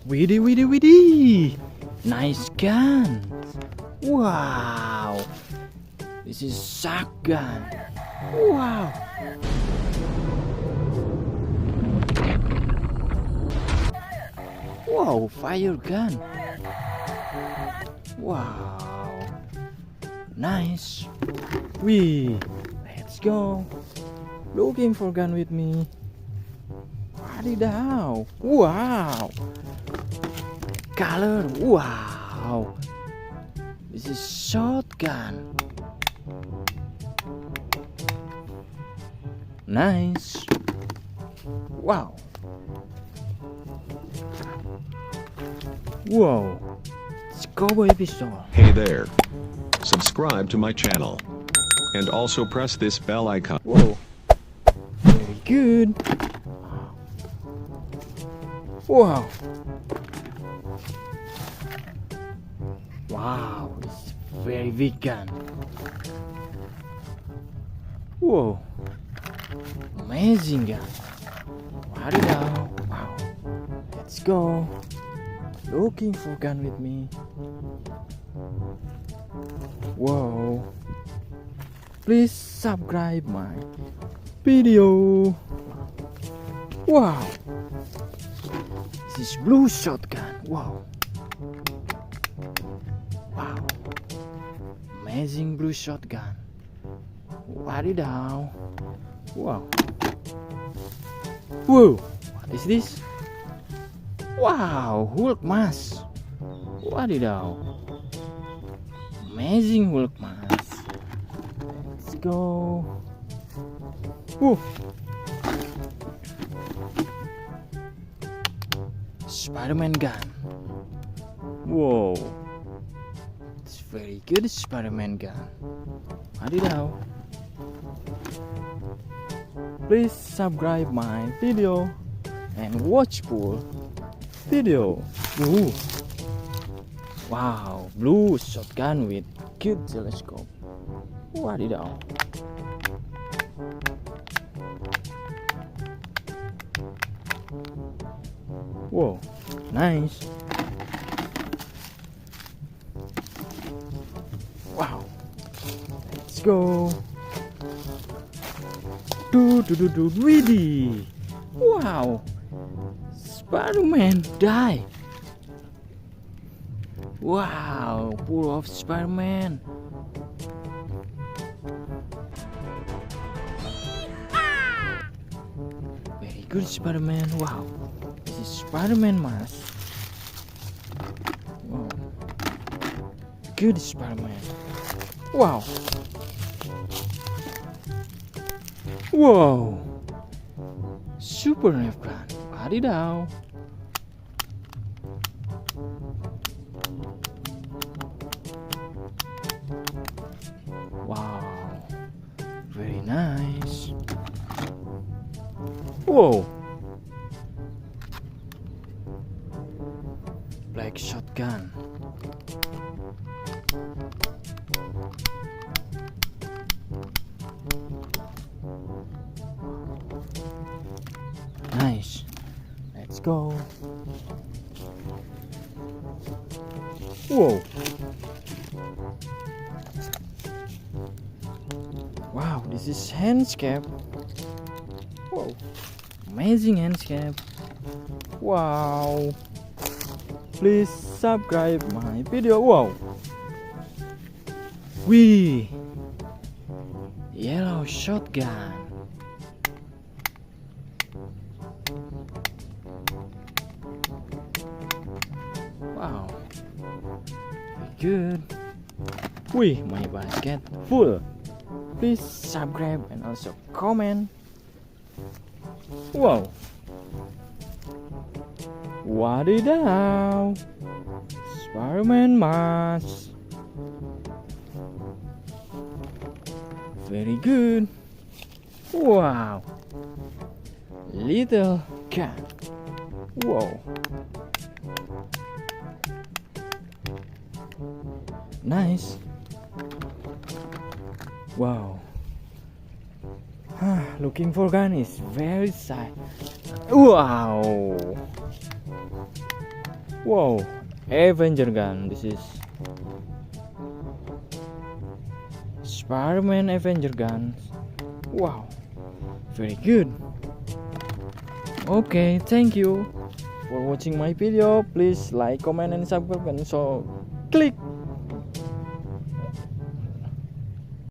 Widih, widih, widih. Nice gun. Wow. This is shotgun. Wow. Wow, fire gun. Wow. Nice. Let's go. Looking for gun with me. Wadidaw. Wow. Color. Wow. This is shotgun. Nice. Wow. Whoa. It's cowboy pistol. Hey there. Subscribe to my channel. And also press this bell icon. Whoa. Very good. Wow. Wow, it's very big gun. Whoa. Amazing gun. Wadidaw. Wow. Let's go. Looking for gun with me. Whoa. Please subscribe my video. Wow. This is blue shotgun. Wow. Wow. Amazing blue shotgun. Wadidaw. Wow. Whoa. What is this? Wow, Hulk mask. Wadidaw. Amazing Hulk mask. Let's go. Woo. Spiderman gun. Whoa. It's very good Spiderman gun. Wadidaw. Please subscribe my video and watch full video. Ooh. Wow, blue shotgun with cute telescope. Wadidaw. Whoa, nice. Wow. Let's go. Widih. Wow. Spiderman die. Wow, full of Spiderman. Very good Spiderman. Wow, this is Spiderman mask. Wow, good Spiderman. Wow. Whoa, super nerf gun. Wadidaw. Wow, very nice. Whoa, black shotgun. Nice. Let's go. Whoa. Wow, this is handcuff. Whoa. Amazing handcuff. Wow. Please subscribe my video. Wow. Yellow shotgun. Wow. Very good. My basket full. Please subscribe and also comment. Wow. Wadidaw. Spiderman mask. Very good. Wow. Little cat. Whoa. Nice. Wow. Looking for gun is very sad. Wow. Wow, Avenger gun. This is Spiderman Avenger gun. Wow, very good. Okay, thank you for watching my video. Please like, comment, and subscribe, and so click